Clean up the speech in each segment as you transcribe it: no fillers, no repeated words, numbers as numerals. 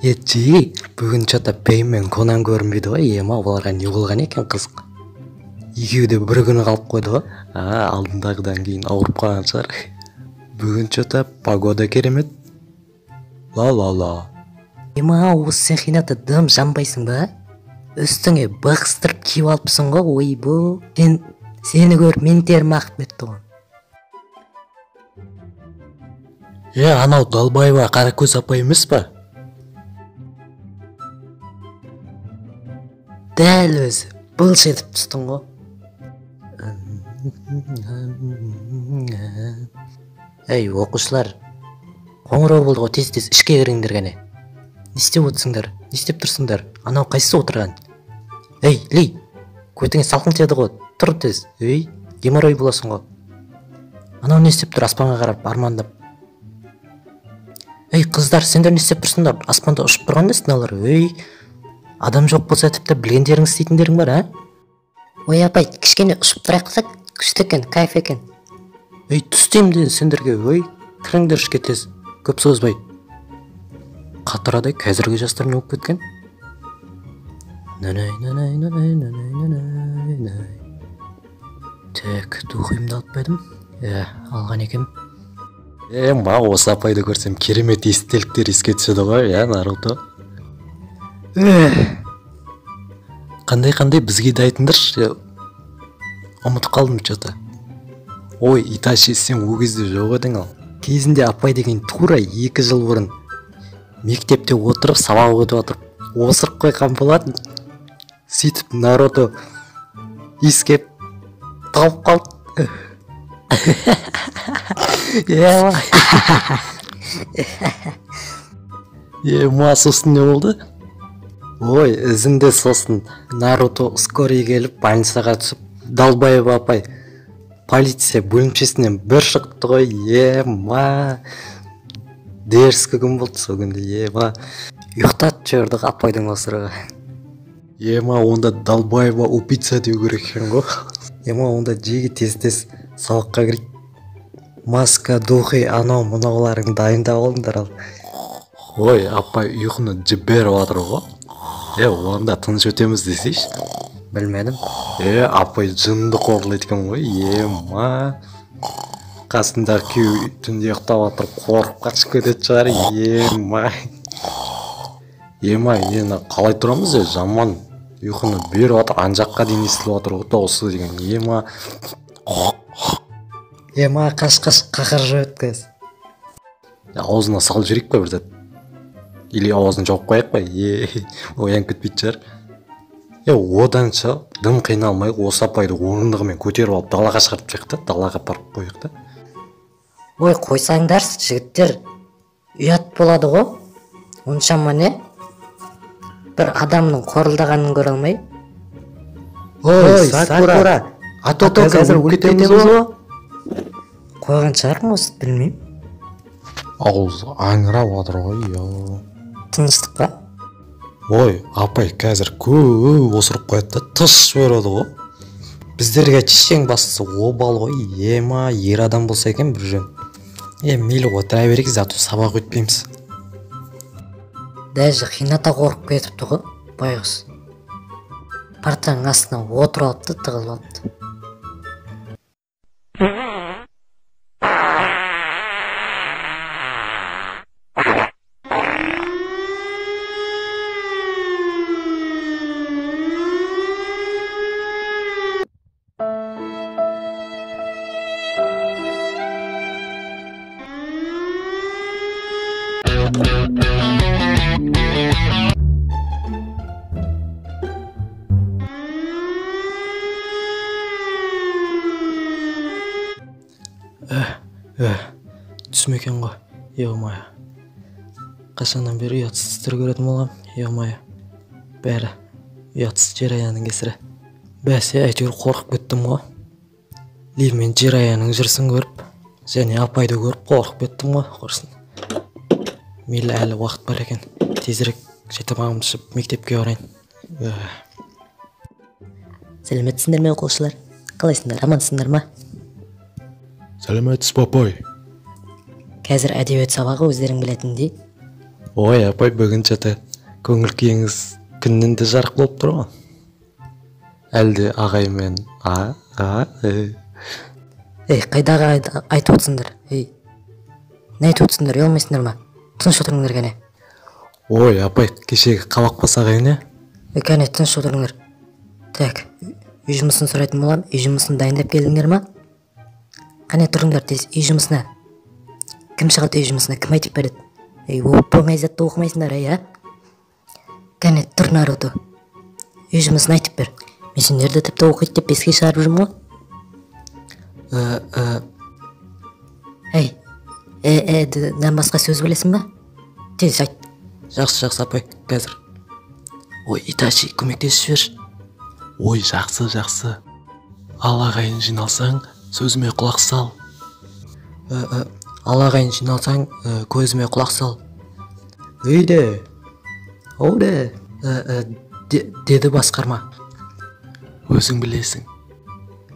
Ечи, бүгін чата Пейм мен Конан көрінбейді ғой, ема оларға не болған екен қызық. Екеуі де бір күні қалып қойды ғой. Алдындағыдан кейін ауырып қалған шығар. Бүгін чата погода керемет. Ла. Ема, осы сен қинаты дым жанбайсың ба? Үстіңе бықстырып киіп алыпсың ғой, ойбу. Сені көріп мен терім ағып кетті ғой. Анау Далбаева Қаракөз апай емес па? Дәл өзі, бұлш етіп түстің ғой. Әй, оқушылар, қоңырау болды ғой, тез-тез ішке кіріңдер кәне. Не істеп отырсыңдар? Не істеп тұрсыңдар? Анау қайсысы отырған? Әй, Ли, көтіңе салқын тиеді ғой, тұр тез. Әй, геморрой боласың ғой. Анау не істеп тұр, аспанға қарап, армандап. Әй, қыздар, сендер не істеп тұрсыңдар? Аспанда ұшып тұрған несін алар? Әй, адам жоқ болса тіпті білгендерің істейтіндерің бар, Ой, апай, кішкене ұшып тұрайық, күшті екен, кайф екен. Әй, түстейм деді сендерге, кіріңдер ішке тез, көп созбай. Қатырадай қазіргі жастар не болып кеткен? Тек, духимді алып бәдім. Алған екем. Ма, осы апайды көрсем керемет естеліктер еске түседі ғой, Наруто. Қандай бізге де айтыңдаршы, ұмытып қалдым чата. Ой, Иташи, сен ол кезде жоқ едің ал. Кезінде апай деген тура 2 жыл бұрын мектепте отырып, сабақ өтіп отырып, осырып қойған болатын. Сөйтіп Наруто иіскеп тауып қалды. Ма, сосын не болды? Ой, ізінде сосын Наруто скорый келіп больницаға түсіп, Далбаева апай полиция бөлімшесінен бір шықты ғой. Ма, дерскі күн болды сол күнде. Ұйықтатып жібердік апайдың осырығы. Ма, онда Далбаева убийца деу керек екен ғой. Ма, онда жеге тез-тез сабаққа кірейік. Маска, духи, анау мұнауларың дайындап алыңдар ал. Ой, апай ұйқыны жіберіп жатыр ғой. Онда тыныш өтеміз десейші. Білмедім. Апай жынды қорлайды екен ғой. Ма, қасындағы күйеу түнде ұйықтап жатыр, қорқып қашып кетеді шығар. Ма, енді қалай тұрамыз? Жаман ұйқыны беріп жатыр, ан жаққа дейін естіліп жатыр ғой, дауысы деген. Ма, қаш қақыр жөт кез. Аузына сал жүрек па бір зәт? Или ауызын жауып қояқ па? Оян күтпейді шығар. Оданша дым қиналмай осы апайды орындығымен көтеріп алып далаға шығарып жайық, далаға апарып қойық. Ой, қойсаңдарсы, жігіттер, ұят болады ғой. Оншама не? Бір адамның қорылдағанын көре алмай. Ой, Сакура, атото қазір өлтеміз ғой. Қойған шығармын осы, білмейм. Ауыз аңырап отыр ғой. Тыныштық па? Ой, апай қазір көп осырып қояды да тыш жібереді ғой. Біздерге чешең бастысы обал ғой. Ма, ер адам болса екен бір жөн. Мейлі отыра берейік, зато сабақ өтпейміз. Даже қината қорқып кетіпті ғой, байғыз. Партаның астына отырып алыпты, тығылып алыпты. Түсім екен ғой, еумая. Қашаннан бері ұятсыз істер көретін болғам, еумая. Бәрі ұятсыз Жираяның кесірі. Бәсе, әйтеуір қорқып кеттім ғой. Лив мен Жираяның жүрсін көріп, және апайды көріп қорқып кеттім ғой, құрсын. Мейлі әлі уақыт бар екен, тезірек жетамағымды ішіп мектепке барайын. Сәлеметсіңдер ме оқушылар? Қалайсыңдар, амансыңдар ма? Сәлеметсіз, папай. Қазір әдебиет сабағы өздерің білетіндей Ой, апай, бүгін жата көңіл күйіңіз күннен де жарық болып тұр ма? Әлде ағаймен Қайдағы айтып отырсыңдар? Не айтып отырсыңдар, ұялмайсыңдар ма? Тыныш отырыңдар кәне. Ой, апай, кешегі қабақпас ағай не? Кәне, тыныш отырыңдар. Так, үй жұмысын сұрайтын болам, үй жұмысын дайындап келдіңдер ма? Қане тұрыңдар тез, үй жұмысына. Кім шығады үй жұмысына, кім айтып береді? Оп-оңай затты оқымайсыңдар, Кәне, тұр Наруто. Үй жұмысын айтып бер. Мен сендерді тіпті оқиды деп беске шығарып жүрмін ғой. Дан басқа сөз білесің ба? Тез айт. Жақсы, апай, қазір. Ой, Итачи, көмектесіп жіберші. Ой, жақсы. Ал ағайын жиналсаң, сөзіме құлақ сал. Ал ағайын жиналсаң, көзіме құлақ сал. Өйде. Оуде. Деді басқарма. Өзің білесің.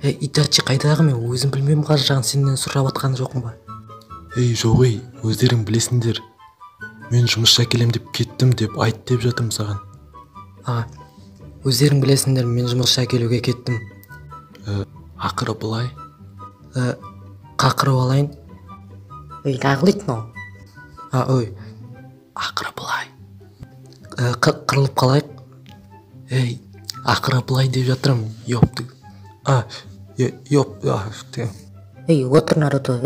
Итачи қайдағы, мен өзім білмеймін, жағын сенен сұрап атқан жоқпын ба? Жоқ, өздерің білесіңдер. Мен жұмысша келем деп кеттім деп айт деп жатым саған. Өздерің білесіңдер, мен жұмысша келуге кеттім. Ақыры бұлай. Қақырып алайын. Нағылайтын ол. Ақыры бұлай. Қырылып қалайық. Ақыры бұлай деп жатырым. Отыр Наруто,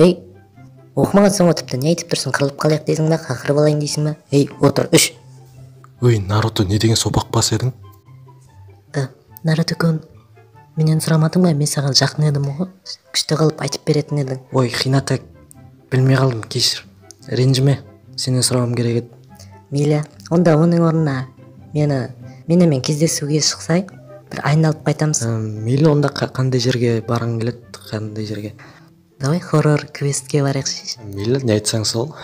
оқымағансың ғой тіпті, не айтып тұрсың, қырылып қалайық дейсің ба, қақырып алайын дейсің ба? Отыр, үш. Наруто, не деген сопақ бас едің? Наруто көн, менен сұрамадың ба, мен саған жақын едім ғой, күшті қалып айтып беретін едің. Хината, білмей қалдым, кешір. Ренжіме, сенен сұрауым керек еді. Мейлі, онда оның орнына менімен кездесуге шықсай, бір айналып қайтамыз. Мейлі, онда қандай жерге барың келеді, қандай жерге? Давай хоррор квестке барайықшы. Мейлі, не айтсаң сол.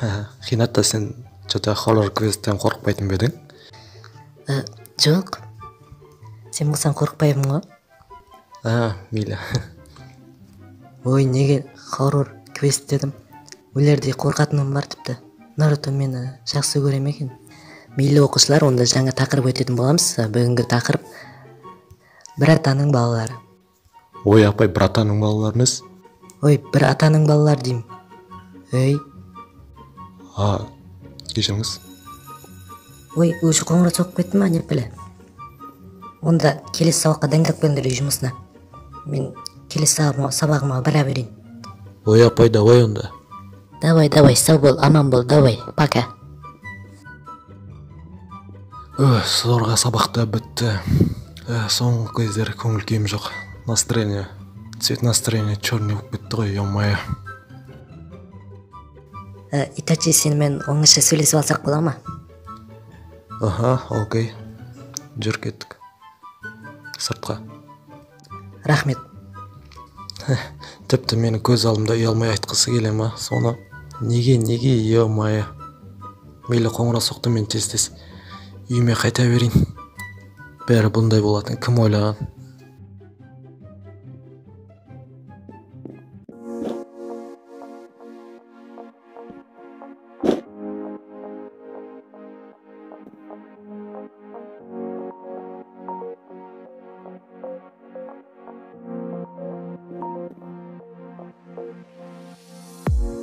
Хината, сен жота хоррор квесттен қорықпайтын бедің? Жоқ. Сен болсаң қорықпаймын ғой. Мейлі. Неге хоррор квест дедім. Өлердей қорқатыным бар тіпті. Наруто мені жақсы көрем екен. Мейлі оқушылар, онда жаңа тақырып өтетін боламыз. Бүгінгі тақырып бір атаның балалары. Апай, бір атаның балалары емес? Бір атаның балалары деймін. Кешіріңіз. Өзі қоңырау соғып кетті ма, не біле? Онда келесі сабаққа дайындап келіңдер үй жұмысына. Мен келесі сабағыма бара берейін. Апай, давай онда. Давай, сау бол, аман бол, давай, пока. Зорға сабақта бітті. Соңғы кездері көңіл күйім жоқ. Цвет настроение черный болып кетті ғой, ё-моё. Итачи, сенімен оңаша сөйлесіп алсақ бола ма? Окей. Жүр кеттік. Сыртқа. Рахмет. Тіпті мені көз алдымда ұялмай айтқысы келе ма? Соны неге, ё-моё. Мейлі қоңырау соқты, мен тез үйіме қайта берейін. Бәрі бұндай болатын, кім ойлаған?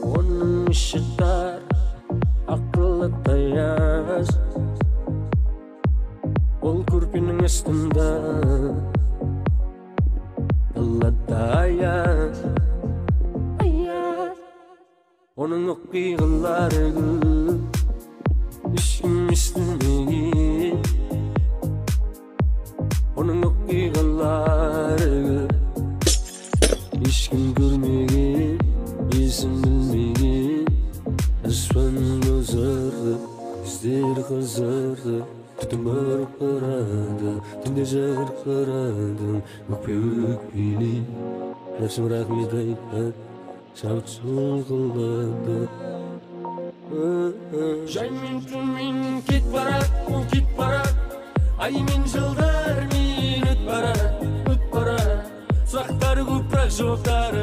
Оның іші тар, ақылы таяз, ол көрпенің үстінде далада аяз. Оның оқиғалары көп, ешкім естімеген. Оның оқиғалары көп, ешкім көрмеген. Есім білмеген, аспан өзірді, көздер қызырды, түтін бұрқырады, түнде жарқырадың, өкпе-өкпелей, нәпсім рахмет айтады, шабыт сұңғылады. Жаймен түнмен кет барад, ол кет барад, ай мен жылдар мен өт барад, сұрақтары көп, бірақ жауаптары